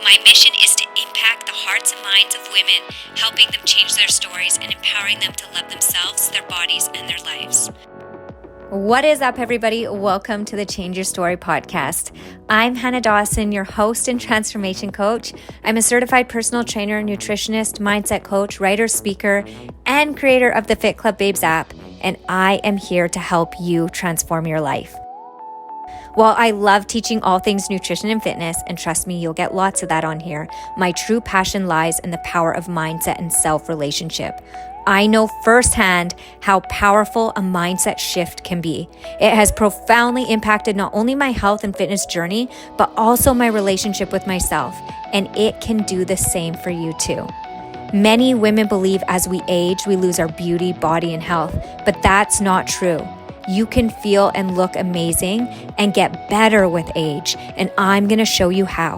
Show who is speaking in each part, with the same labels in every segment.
Speaker 1: My mission is to impact the hearts and minds of women, helping them change their stories and empowering them to love themselves, their bodies, and their lives.
Speaker 2: What is up, everybody? Welcome to the Change Your Story podcast. I'm Hannah Dawson, your host and transformation coach. I'm a certified personal trainer, nutritionist, mindset coach, writer, speaker, and creator of the Fit Club Babes app, and I am here to help you transform your life. While I love teaching all things nutrition and fitness, and trust me, you'll get lots of that on here, my true passion lies in the power of mindset and self-relationship. I know firsthand how powerful a mindset shift can be. It has profoundly impacted not only my health and fitness journey, but also my relationship with myself, and it can do the same for you too. Many women believe as we age, we lose our beauty, body, and health, but that's not true. You can feel and look amazing and get better with age, and I'm going to show you how.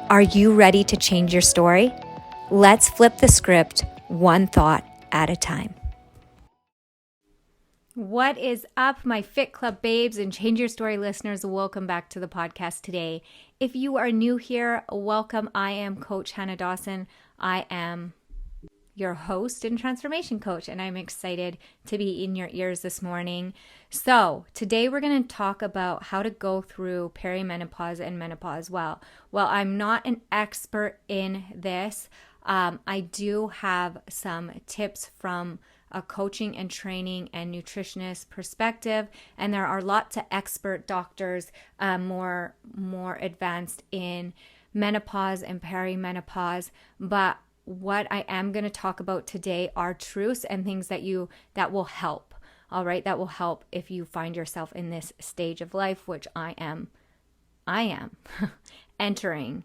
Speaker 2: Are you ready to change your story? Let's flip the script one thought at a time. What is up, my Fit Club babes and Change Your Story listeners? Welcome back to the podcast today. If you are new here, welcome. I am Coach Hannah Dawson. I am your host and transformation coach, and I'm excited to be in your ears this morning. So today we're going to talk about how to go through perimenopause and menopause. Well, I'm not an expert in this. I do have some tips from a coaching and training and nutritionist perspective, and there are lots of expert doctors more advanced in menopause and perimenopause. But what I am going to talk about today are truths and things that will help. All right, that will help if you find yourself in this stage of life, which I am entering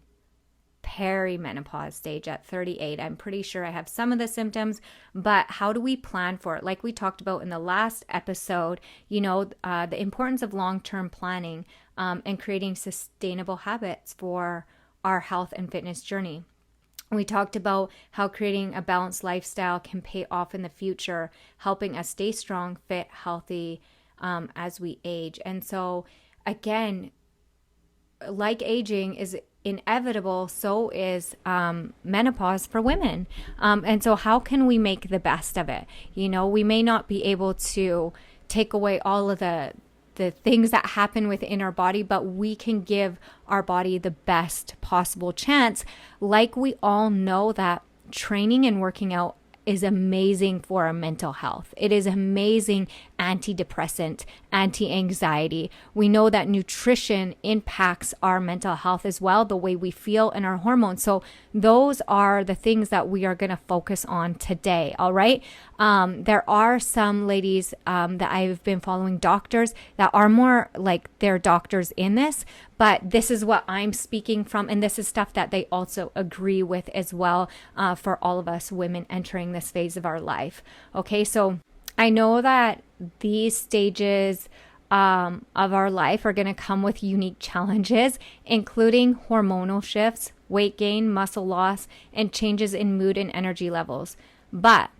Speaker 2: perimenopause stage at 38. I'm pretty sure I have some of the symptoms, but how do we plan for it? Like we talked about in the last episode, the importance of long-term planning and creating sustainable habits for our health and fitness journey. We talked about how creating a balanced lifestyle can pay off in the future, helping us stay strong, fit, healthy as we age. And so again, like aging is inevitable, so is menopause for women. And so how can we make the best of it? We may not be able to take away all of the things that happen within our body, but we can give our body the best possible chance. Like we all know that training and working out is amazing for our mental health. It is amazing antidepressant, anti-anxiety. We know that nutrition impacts our mental health as well, the way we feel and our hormones. So those are the things that we are going to focus on today. All right. There are some ladies that I've been following, doctors that are more like they're doctors in this, but this is what I'm speaking from. And this is stuff that they also agree with as well for all of us women entering this phase of our life. Okay. So I know that these stages of our life are going to come with unique challenges, including hormonal shifts, weight gain, muscle loss, and changes in mood and energy levels. But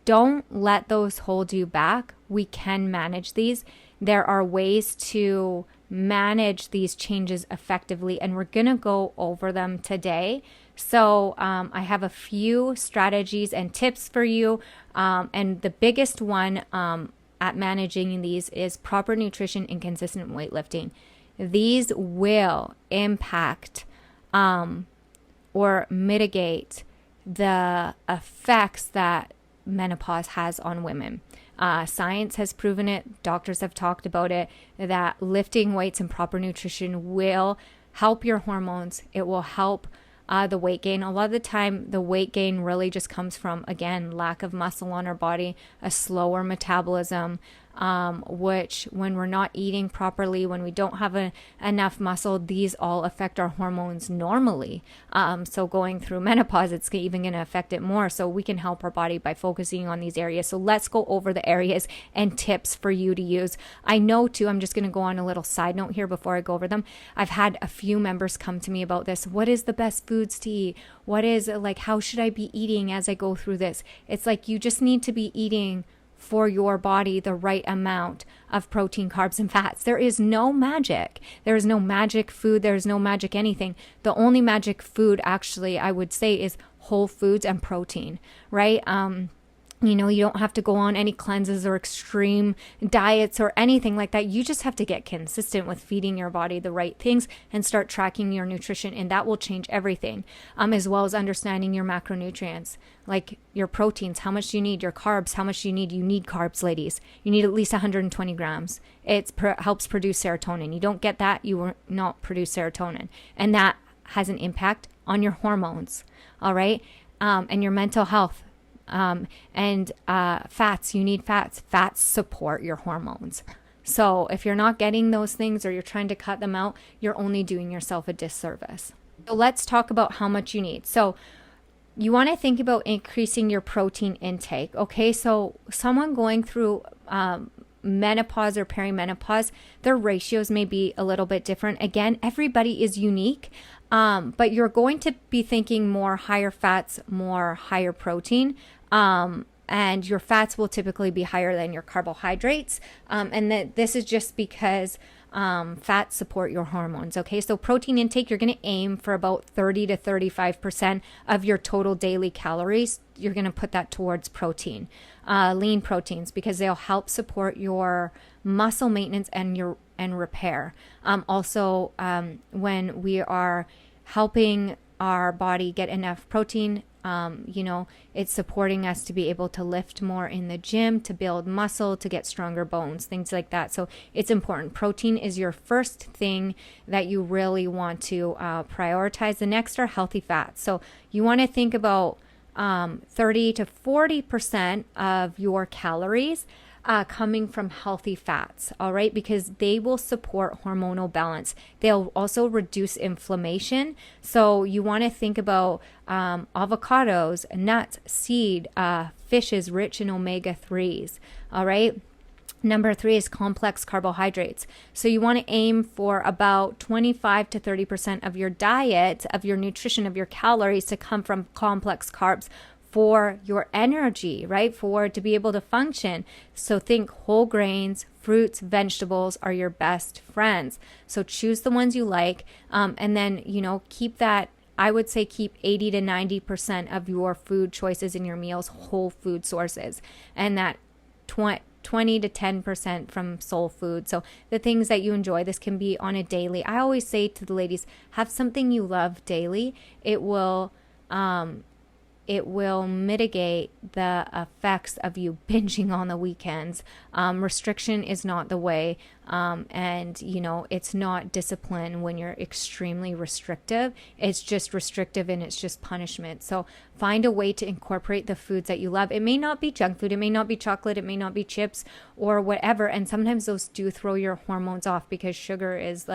Speaker 2: don't let those hold you back. We can manage these. There are ways to manage these changes effectively, and we're going to go over them today. So I have a few strategies and tips for you. And the biggest one at managing these is proper nutrition and consistent weightlifting. These will impact or mitigate the effects that menopause has on women. Science has proven it. Doctors have talked about it, that lifting weights and proper nutrition will help your hormones. It will help the weight gain. A lot of the time, the weight gain really just comes from, again, lack of muscle on our body, a slower metabolism, which when we're not eating properly, when we don't have enough muscle, these all affect our hormones normally. So going through menopause, it's even going to affect it more. So we can help our body by focusing on these areas. So let's go over the areas and tips for you to use. I know too, I'm just going to go on a little side note here before I go over them. I've had a few members come to me about this. What is the best foods to eat? What is like, how should I be eating as I go through this? It's like, you just need to be eating for your body the right amount of protein, carbs, and fats. There is no magic. There is no magic food. There is no magic anything. The only magic food, actually, I would say, is whole foods and protein, right? You don't have to go on any cleanses or extreme diets or anything like that. You just have to get consistent with feeding your body the right things and start tracking your nutrition, and that will change everything, as well as understanding your macronutrients, like your proteins, how much you need, your carbs, how much you need. You need carbs, ladies. You need at least 120 grams. It helps produce serotonin. You don't get that, you will not produce serotonin. And that has an impact on your hormones, all right? And your mental health. Fats, you need fats. Fats support your hormones. So if you're not getting those things or you're trying to cut them out, you're only doing yourself a disservice. So let's talk about how much you need. So you want to think about increasing your protein intake. Okay, so someone going through menopause or perimenopause, their ratios may be a little bit different. Again, everybody is unique, but you're going to be thinking more higher fats, more higher protein. And your fats will typically be higher than your carbohydrates. This is just because fats support your hormones. Okay, so protein intake, you're going to aim for about 30 to 35% of your total daily calories. You're going to put that towards protein, lean proteins, because they'll help support your muscle maintenance and repair. Also, when we are helping our body get enough protein, it's supporting us to be able to lift more in the gym, to build muscle, to get stronger bones, things like that. So it's important. Protein is your first thing that you really want to prioritize. The next are healthy fats. So you want to think about 30 to 40% of your calories coming from healthy fats, all right, because they will support hormonal balance. They'll also reduce inflammation. So you want to think about avocados, nuts, seed, fishes rich in omega-3s, all right. Number 3 is complex carbohydrates. So you want to aim for about 25 to 30% of your diet, of your nutrition, of your calories to come from complex carbs for your energy, right? To be able to function. So think whole grains, fruits, vegetables are your best friends. So choose the ones you like, and then, keep that. I would say keep 80 to 90% of your food choices in your meals whole food sources, and that 20 to 10% from soul food. So the things that you enjoy, this can be on a daily. I always say to the ladies, have something you love daily. It will mitigate the effects of you binging on the weekends. Restriction is not the way. And it's not discipline when you're extremely restrictive. It's just restrictive and it's just punishment. So find a way to incorporate the foods that you love. It may not be junk food. It may not be chocolate. It may not be chips or whatever. And sometimes those do throw your hormones off, because sugar is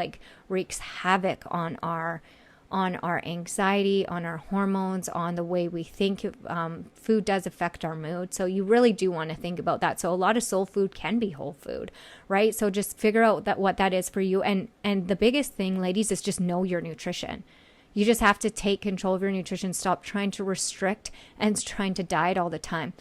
Speaker 2: wreaks havoc on our anxiety, on our hormones, on the way we think. Food does affect our mood. So you really do want to think about that. So a lot of soul food can be whole food, right? So just figure out what that is for you. And the biggest thing, ladies, is just know your nutrition. You just have to take control of your nutrition. Stop trying to restrict and trying to diet all the time.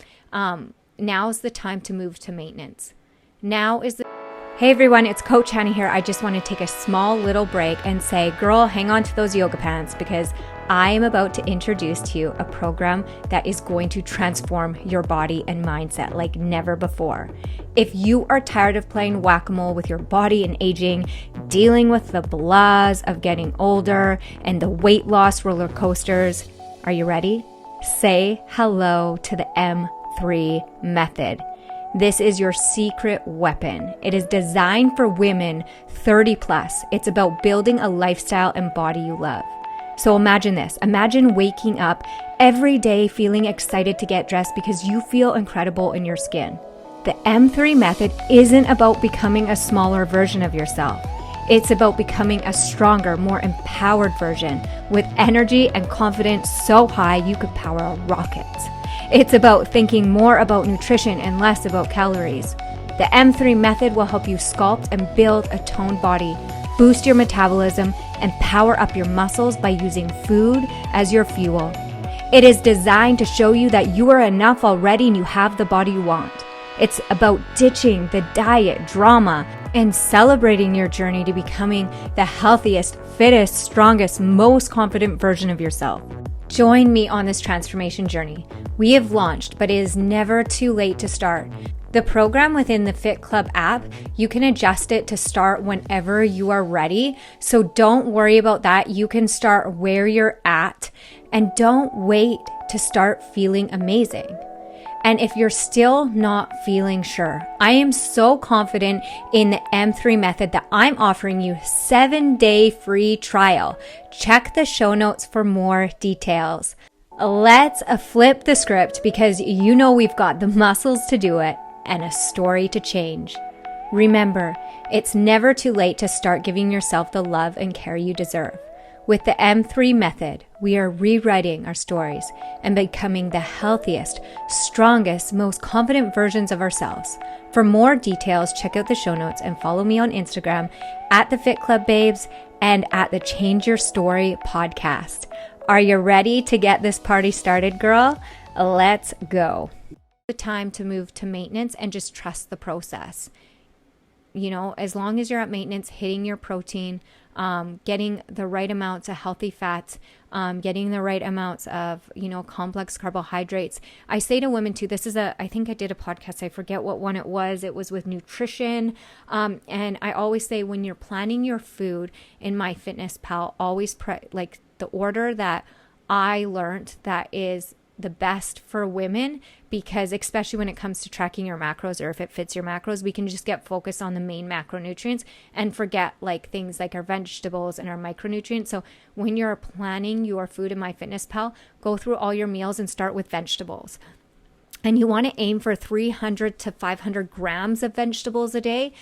Speaker 2: Now's the time to move to maintenance. Hey everyone, it's Coach Hannah here. I just want to take a small little break and say, girl, hang on to those yoga pants, because I am about to introduce to you a program that is going to transform your body and mindset like never before. If you are tired of playing whack-a-mole with your body and aging, dealing with the blahs of getting older and the weight loss roller coasters, are you ready? Say hello to the M3 method. This is your secret weapon. It is designed for women 30 plus. It's about building a lifestyle and body you love. So imagine this. Imagine waking up every day feeling excited to get dressed because you feel incredible in your skin. The M3 method isn't about becoming a smaller version of yourself. It's about becoming a stronger, more empowered version with energy and confidence so high you could power a rocket. It's about thinking more about nutrition and less about calories. The M3 method will help you sculpt and build a toned body, boost your metabolism, and power up your muscles by using food as your fuel. It is designed to show you that you are enough already and you have the body you want. It's about ditching the diet drama and celebrating your journey to becoming the healthiest, fittest, strongest, most confident version of yourself. Join me on this transformation journey. We have launched, but it is never too late to start. The program within the Fit Club app, you can adjust it to start whenever you are ready. So don't worry about that. You can start where you're at and don't wait to start feeling amazing. And if you're still not feeling sure, I am so confident in the M3 method that I'm offering you 7-day free trial. Check the show notes for more details. Let's flip the script because you know we've got the muscles to do it and a story to change. Remember, it's never too late to start giving yourself the love and care you deserve. With the M3 method, we are rewriting our stories and becoming the healthiest, strongest, most confident versions of ourselves. For more details, check out the show notes and follow me on Instagram at the Fit Club Babes and at the Change Your Story podcast. Are you ready to get this party started, girl? Let's go. The time to move to maintenance and just trust the process. You know, as long as you're at maintenance, hitting your protein, getting the right amounts of healthy fats, getting the right amounts of, complex carbohydrates. I say to women too, I think I did a podcast, I forget what one it was with nutrition. And I always say when you're planning your food in MyFitnessPal, always the order that I learned that is the best for women, because especially when it comes to tracking your macros, or if it fits your macros, we can just get focused on the main macronutrients and forget things like our vegetables and our micronutrients. So when you're planning your food in MyFitnessPal, go through all your meals and start with vegetables. And you want to aim for 300 to 500 grams of vegetables a day.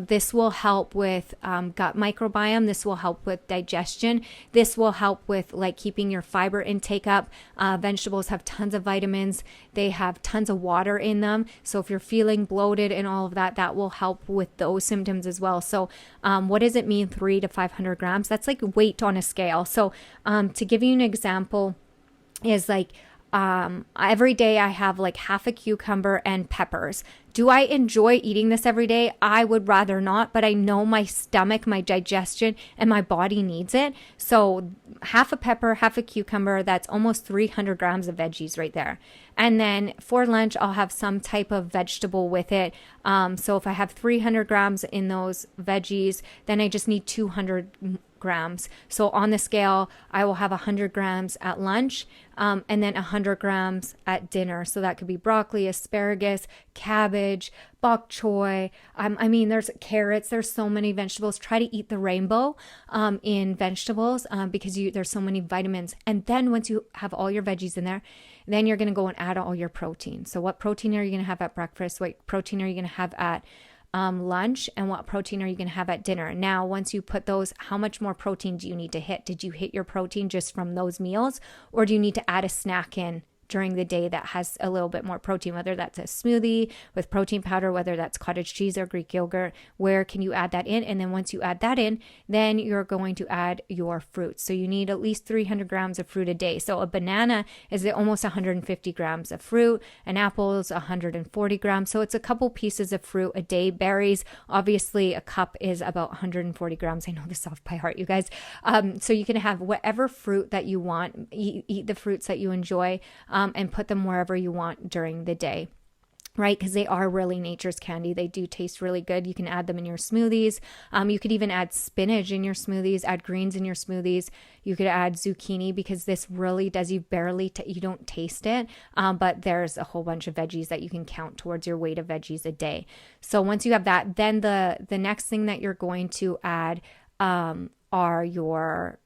Speaker 2: This will help with gut microbiome. This will help with digestion. This will help with keeping your fiber intake up. Vegetables have tons of vitamins. They have tons of water in them. So if you're feeling bloated and all of that, that will help with those symptoms as well. So what does it mean, 300 to 500 grams? That's like weight on a scale. So to give you an example is every day I have half a cucumber and peppers. Do I enjoy eating this every day? I would rather not, but I know my stomach, my digestion, and my body needs it. So half a pepper, half a cucumber, that's almost 300 grams of veggies right there. And then for lunch, I'll have some type of vegetable with it. So if I have 300 grams in those veggies, then I just need 200 grams. So on the scale, I will have 100 grams at lunch, and then 100 grams at dinner. So that could be broccoli, asparagus, cabbage, bok choy. There's carrots. There's so many vegetables. Try to eat the rainbow in vegetables because there's so many vitamins. And then once you have all your veggies in there, then you're going to go and add all your protein. So what protein are you going to have at breakfast? What protein are you going to have at lunch, and what protein are you going to have at dinner? Now, once you put those, how much more protein do you need to hit? Did you hit your protein just from those meals, or do you need to add a snack in during the day that has a little bit more protein, whether that's a smoothie with protein powder, whether that's cottage cheese or Greek yogurt? Where can you add that in? And then once you add that in, then you're going to add your fruits. So you need at least 300 grams of fruit a day. So a banana is almost 150 grams of fruit. An apple is 140 grams. So it's a couple pieces of fruit a day. Berries, obviously a cup is about 140 grams. I know this off by heart, you guys. So you can have whatever fruit that you want. Eat the fruits that you enjoy. And put them wherever you want during the day, right? Because they are really nature's candy. They do taste really good. You can add them in your smoothies. You could even add spinach in your smoothies, add greens in your smoothies. You could add zucchini, because this really does, you don't taste it, but there's a whole bunch of veggies that you can count towards your weight of veggies a day. So once you have that, then the next thing that you're going to add are your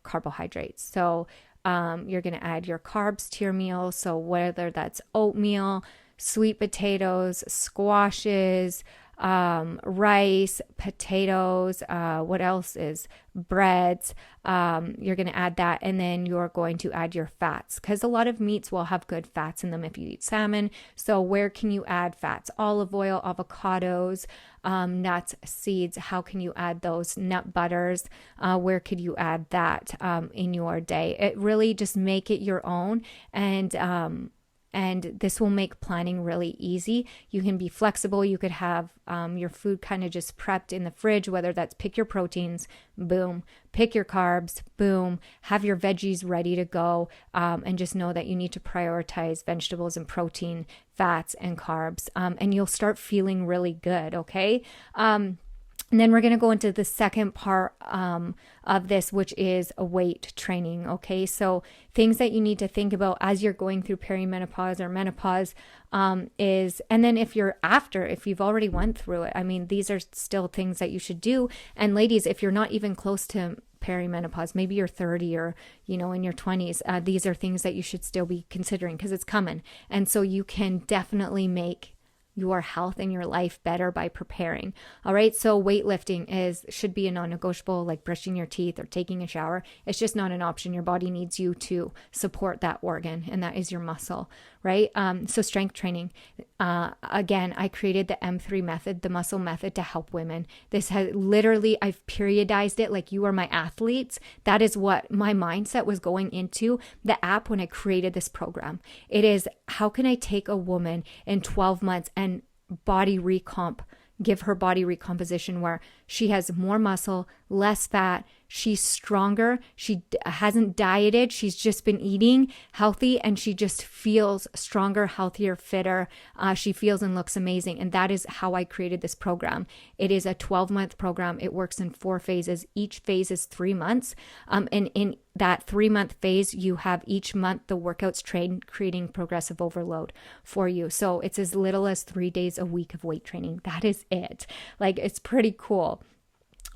Speaker 2: carbohydrates. So you're going to add your carbs to your meal. So whether that's oatmeal, sweet potatoes, squashes, rice, potatoes, what else is breads. You're going to add that, and then you're going to add your fats, because a lot of meats will have good fats in them if you eat salmon. So where can you add fats? Olive oil, avocados, nuts, seeds. How can you add those? Nut butters. Where could you add that in your day? It really just make it your own, and And this will make planning really easy. You can be flexible. You could have your food kind of just prepped in the fridge, whether that's pick your proteins, boom, pick your carbs, boom, have your veggies ready to go, and just know that you need to prioritize vegetables and protein, fats, and carbs, and you'll start feeling really good, okay? And then we're going to go into the second part of this, which is a weight training. Okay, so things that you need to think about as you're going through perimenopause or menopause is, and then if you've already went through it, I mean, these are still things that you should do. And ladies, if you're not even close to perimenopause, maybe you're 30 or, in your 20s, these are things that you should still be considering because it's coming. And so you can definitely make your health and your life better by preparing. All right. So weightlifting should be a non-negotiable, like brushing your teeth or taking a shower. It's just not an option. Your body needs you to support that organ, and that is your muscle, right? So strength training. Again, I created the M3 method, the muscle method, to help women. This has literally, I've periodized it like you are my athletes. That is what my mindset was going into the app when I created this program. It is, how can I take a woman in 12 months and give her body recomposition where she has more muscle, less fat, she's stronger, she hasn't dieted, she's just been eating healthy, and she just feels stronger, healthier, fitter. She feels and looks amazing. And that is how I created this program. It is a 12-month program. It works in 4 phases. Each phase is 3 months. And in that 3-month phase, you have each month the workouts trained, creating progressive overload for you. So it's as little as 3 days a week of weight training. That is it. Like, it's pretty cool.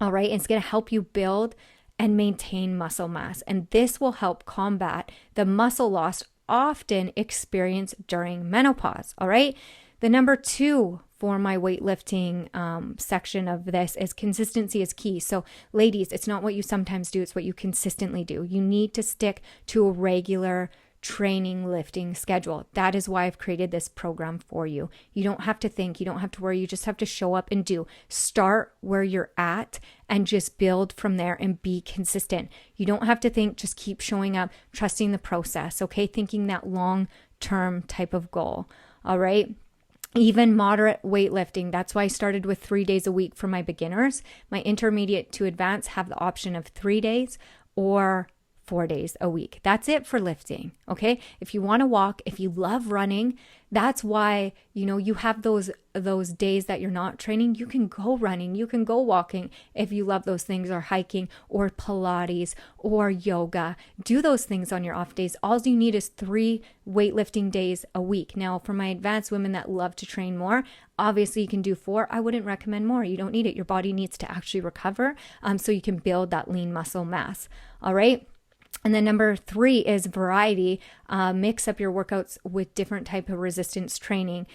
Speaker 2: All right. It's going to help you build and maintain muscle mass. And this will help combat the muscle loss often experienced during menopause. All right. The number 2 for my weightlifting section of this is consistency is key. So ladies, it's not what you sometimes do. It's what you consistently do. You need to stick to a regular training lifting schedule. That is why I've created this program for you. You don't have to think, you don't have to worry, you just have to show up and do. Start where you're at and just build from there and be consistent. You don't have to think, just keep showing up, trusting the process, okay? Thinking that long-term type of goal, all right? Even moderate weightlifting. That's why I started with 3 days a week for my beginners. My intermediate to advanced have the option of 3 days or 4 days a week. That's it for lifting. Okay. If you want to walk, if you love running, that's why, you have those days that you're not training. You can go running, you can go walking if you love those things, or hiking or Pilates or yoga. Do those things on your off days. All you need is 3 weightlifting days a week. Now, for my advanced women that love to train more, obviously you can do 4. I wouldn't recommend more. You don't need it. Your body needs to actually recover so you can build that lean muscle mass. All right. And then number 3 is variety. Mix up your workouts with different type of resistance training,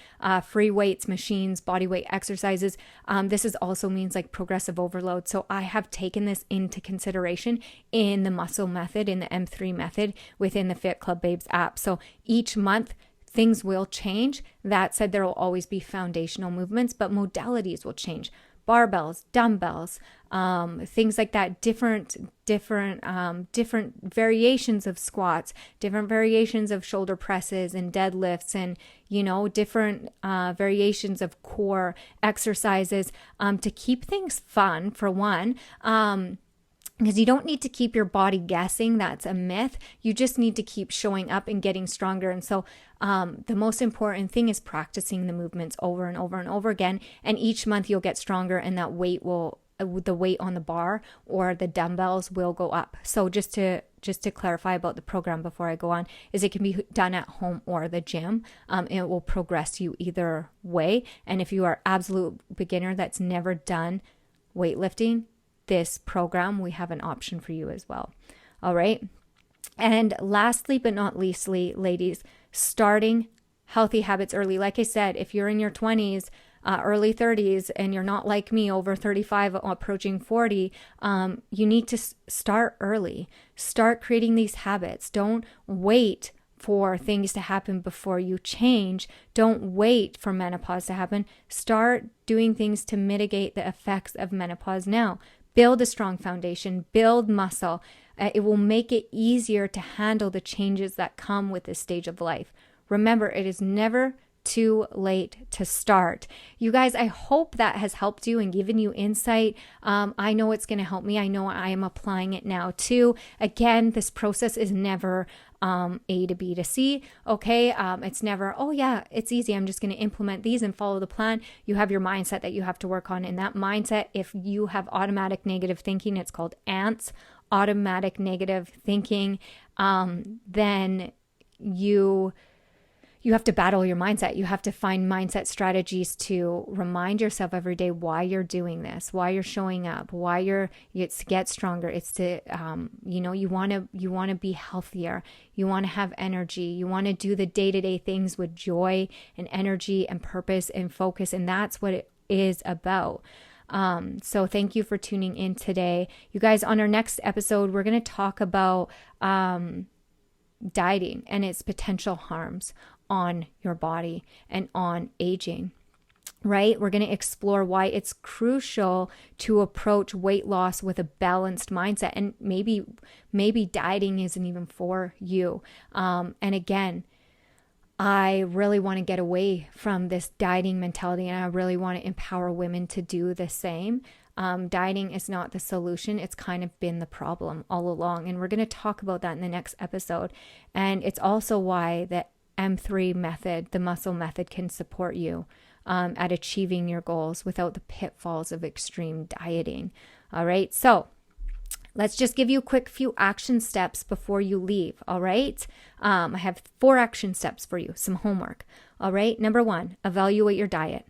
Speaker 2: free weights, machines, body weight exercises. This is also means like progressive overload. So I have taken this into consideration in the muscle method, in the M3 method within the Fit Club Babes app. So each month things will change. That said, there will always be foundational movements, but modalities will change. Barbells, dumbbells, things like that, different variations of squats, different variations of shoulder presses and deadlifts, and different variations of core exercises to keep things fun, for one. Because you don't need to keep your body guessing. That's a myth. You just need to keep showing up and getting stronger. And so the most important thing is practicing the movements over and over and over again. And each month you'll get stronger, and that the weight on the bar or the dumbbells will go up. So just to clarify about the program before I go on, is it can be done at home or the gym. It will progress you either way. And if you are absolute beginner that's never done weightlifting, this program, we have an option for you as well. All right. And lastly, but not leastly, ladies, starting healthy habits early. Like I said, if you're in your 20s, early 30s, and you're not like me, over 35, approaching 40, you need to start early. Start creating these habits. Don't wait for things to happen before you change. Don't wait for menopause to happen. Start doing things to mitigate the effects of menopause now. Build a strong foundation, build muscle. It will make it easier to handle the changes that come with this stage of life. Remember, it is never too late to start. You guys, I hope that has helped you and given you insight. I know it's going to help me. I know I am applying it now too. Again, this process is never A to B to C. Okay. It's never, oh yeah, it's easy. I'm just going to implement these and follow the plan. You have your mindset that you have to work on. And that mindset, if you have automatic negative thinking, it's called ANTS, automatic negative thinking, then you have to battle your mindset. You have to find mindset strategies to remind yourself every day why you're doing this, why you're showing up, it's to get stronger. It's to, you want to be healthier. You want to have energy. You want to do the day-to-day things with joy and energy and purpose and focus. And that's what it is about. So thank you for tuning in today. You guys, on our next episode, we're going to talk about, dieting and its potential harms on your body and on aging, right? We're going to explore why it's crucial to approach weight loss with a balanced mindset. And maybe dieting isn't even for you. And again, I really want to get away from this dieting mentality, and I really want to empower women to do the same. Dieting is not the solution. It's kind of been the problem all along. And we're going to talk about that in the next episode. And it's also why the M3 method, the muscle method, can support you at achieving your goals without the pitfalls of extreme dieting. All right. So let's just give you a quick few action steps before you leave. All right. I have 4 action steps for you, some homework. All right. Number 1, evaluate your diet.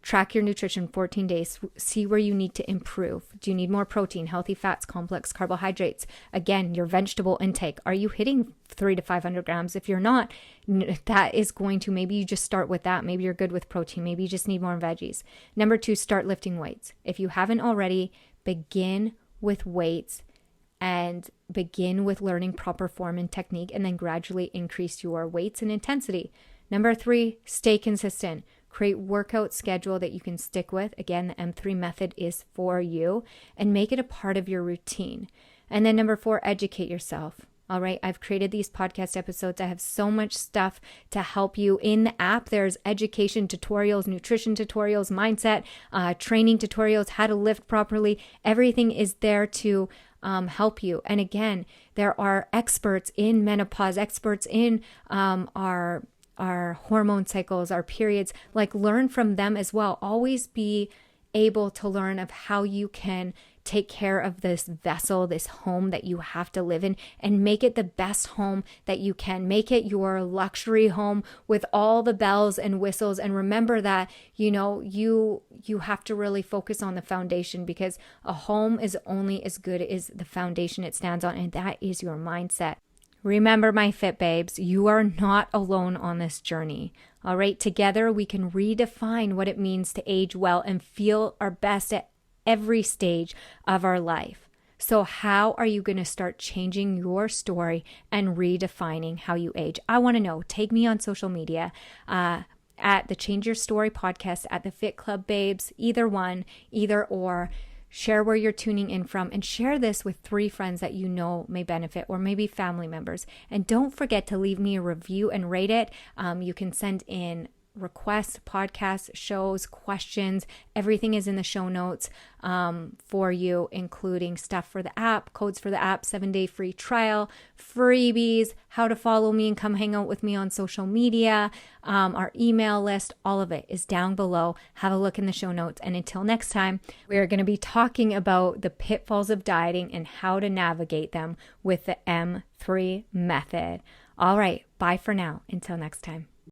Speaker 2: Track your nutrition 14 days. See where you need to improve. Do you need more protein, healthy fats, complex carbohydrates? Again, your vegetable intake. Are you hitting 300 to 500 grams? If you're not, that is going to, maybe you just start with that. Maybe you're good with protein. Maybe you just need more veggies. Number 2, start lifting weights. If you haven't already, begin with weights and begin with learning proper form and technique, and then gradually increase your weights and intensity. Number 3, stay consistent. Create workout schedule that you can stick with. Again, the M3 method is for you, and make it a part of your routine. And then number 4, educate yourself. All right. I've created these podcast episodes. I have so much stuff to help you in the app. There's education tutorials, nutrition tutorials, mindset, training tutorials, how to lift properly. Everything is there to help you. And again, there are experts in menopause, experts in our hormone cycles, our periods, like learn from them as well. Always be able to learn of how you can take care of this vessel, this home that you have to live in, and make it the best home that you can. Make it your luxury home with all the bells and whistles. And remember that, you have to really focus on the foundation, because a home is only as good as the foundation it stands on, and that is your mindset. Remember, my fit babes, you are not alone on this journey. All right, together we can redefine what it means to age well and feel our best at every stage of our life. So how are you going to start changing your story and redefining how you age? I want to know. Take me on social media at the Change Your Story podcast, at the Fit Club Babes, either one, either or. Share where you're tuning in from, and share this with 3 friends that you know may benefit, or maybe family members. And don't forget to leave me a review and rate it. You can send in requests, podcasts, shows, questions. Everything is in the show notes for you, including stuff for the app, codes for the app, 7-day free trial, freebies, how to follow me and come hang out with me on social media, our email list. All of it is down below. Have a look in the show notes. And until next time, we're going to be talking about the pitfalls of dieting and how to navigate them with the M3 method. All right. Bye for now. Until next time.